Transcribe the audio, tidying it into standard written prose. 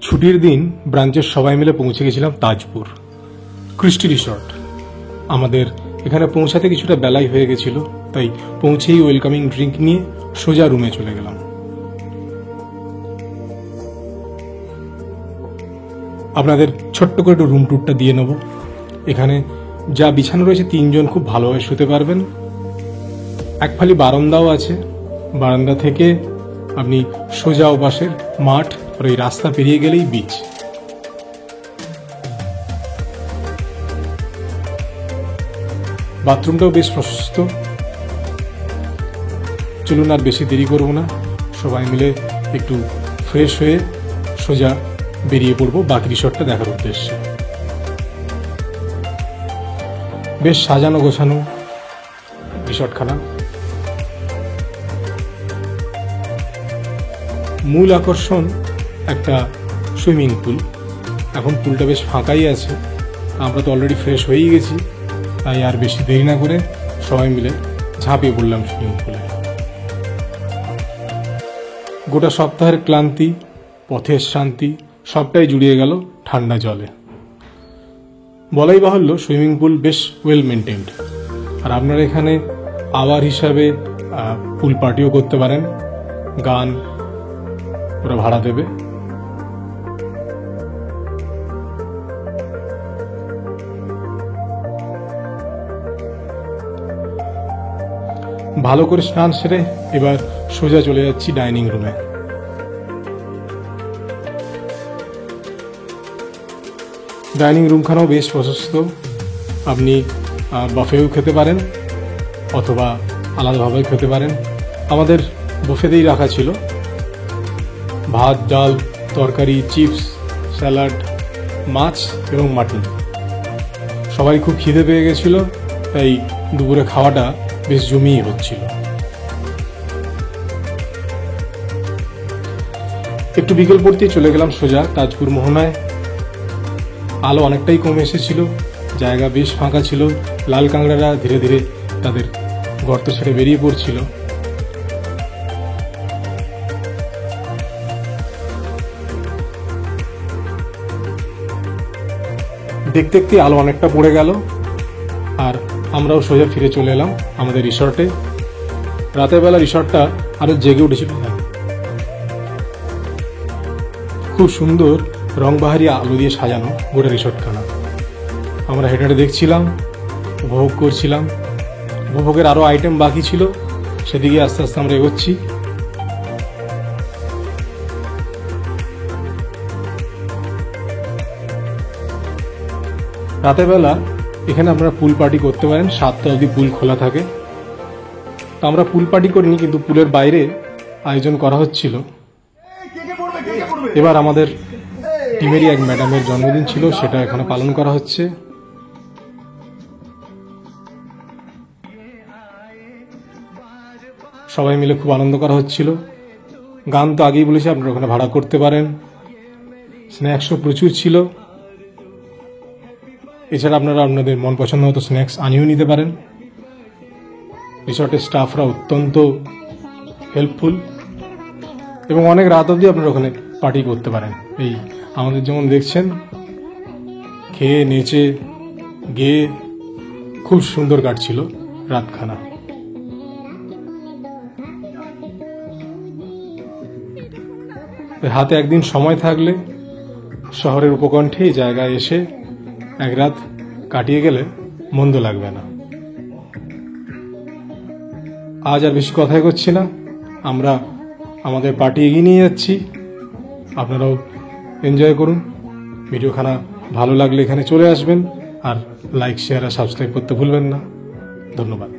ছুটির দিন ব্রাঞ্চের সবাই মিলে পৌঁছে গেছিলাম তাজপুর ক্রিস্টি রিসর্ট। আমাদের এখানে পৌঁছাতে কিছুটা বেলাই হয়ে গেছিল, তাই পৌঁছেই ওয়েলকামিং ড্রিঙ্ক নিয়ে সোজা রুমে চলে গেলাম। আপনাদের ছোট্ট করে একটু রুম ট্যুরটা দিয়ে নেব। এখানে যা বিছানো রয়েছে 3 জন খুব ভালোভাবে শুতে পারবেন। এক ফালি বারান্দাও আছে। বারান্দা থেকে আপনি সোজা ওপাশের মাঠ আর এই রাস্তা পেরিয়ে গেলেই বিচ। বাথরুমটাও বেশ প্রশস্ত। চলুন আর বেশি দেরি করব না, সবাই মিলে একটু ফ্রেশ হয়ে সোজা বেরিয়ে পড়ব বাকি রিসর্টটা দেখার উদ্দেশ্যে। বেশ সাজানো গোছানো রিসর্টখানা। মূল আকর্ষণ একটা সুইমিং পুল। এখন পুলটা বেশ ফাঁকাই আছে, আমরা তো অলরেডি ফ্রেশ হয়েই গেছি, তাই আর বেশি দেরি না করে সবাই মিলে ঝাঁপিয়ে পড়লাম সুইমিং পুলে। গোটা সপ্তাহের ক্লান্তি, পথের শান্তি সবটাই জুড়িয়ে গেল ঠান্ডা জলে। বলাই বাহুল্য সুইমিং পুল বেশ ওয়েল মেনটেন্ড। আর আপনারা এখানে আওয়ার হিসাবে পুল পার্টিও করতে পারেন, গান ওরা ভাড়া দেবে। ভালো করে স্নান সেরে এবার সোজা চলে যাচ্ছি ডাইনিং রুমে। ডাইনিং রুমখানাও বেশ প্রশস্ত। আপনি বাফেও খেতে পারেন অথবা আলাদাভাবেও খেতে পারেন। আমাদের বুফেতেই রাখা ছিল ভাত, ডাল, তরকারি, চিপস, স্যালাড, মাছ এবং মাটন। সবাই খুব খিদে পেয়ে গেছিল, তাই দুপুরে খাওয়াটা বেশ জমিয়ে হচ্ছিল। একটু বিকেল পড়তেই চলে গেলাম সোজা তাজপুর মোহনায়। আলো অনেকটাই কমে এসেছিল, জায়গা বেশ ফাঁকা ছিল। লাল কাঁকড়ারা ধীরে ধীরে তাদের গর্ত ছেড়ে বেরিয়ে পড়ছিল। দেখতে দেখতে আলো অনেকটা পড়ে গেল, আর আমরাও সোজা ফিরে চলে এলাম আমাদের রিসর্টে। রাতের বেলা রিসর্টটা আরো জেগে উঠেছিল। খুব সুন্দর রংবাহারি আলো দিয়ে সাজানো গোটা রিসর্টখানা। আমরা হেঁটে হেঁটে দেখছিলাম, উপভোগ করছিলাম। উপভোগের আরো আইটেম বাকি ছিল, সেদিকে আস্তে আস্তে আমরা এগোচ্ছি। রাতের বেলা এখানে আপনারা পুল পার্টি করতে পারেন, 7টা অবধি পুল খোলা থাকে। তো আমরা পুল পার্টি করিনি, কিন্তু পুলের বাইরে আয়োজন করা হচ্ছিল। এবার আমাদের টিমেরই এক ম্যাডামের জন্মদিন ছিল, সেটা এখানে পালন করা হচ্ছে। সবাই মিলে খুব আনন্দ করা হচ্ছিল। গান তো আগেই বলেছি, আপনারা ওখানে ভাড়া করতে পারেন। স্ন্যাক্সও প্রচুর ছিল। এছাড়া আপনারা আপনাদের মন পছন্দ মতো স্ন্যাক্স আনিয়েও নিতে পারেন। রিসর্টের স্টাফরা অত্যন্ত হেল্পফুল এবং অনেক রাত অবধি আপনারা ওখানে পার্টি করতে পারেন। এই আমাদের যেমন দেখছেন, খেয়ে নেচে গেয়ে খুব সুন্দর কাটছিল রাতখানা। হাতে একদিন সময় থাকলে শহরের উপকণ্ঠে এই জায়গায় এসে এক রাত কাটিয়ে গেলে মন্দ লাগবে না। আজ আর বেশি কথাই করছি না, আমরা আমাদের পার্টি এগিয়ে নিয়ে যাচ্ছি। আপনারাও এনজয় করুন। ভিডিওখানা ভালো লাগলে এখানে চলে আসবেন, আর লাইক, শেয়ার আর সাবস্ক্রাইব করতে ভুলবেন না। ধন্যবাদ।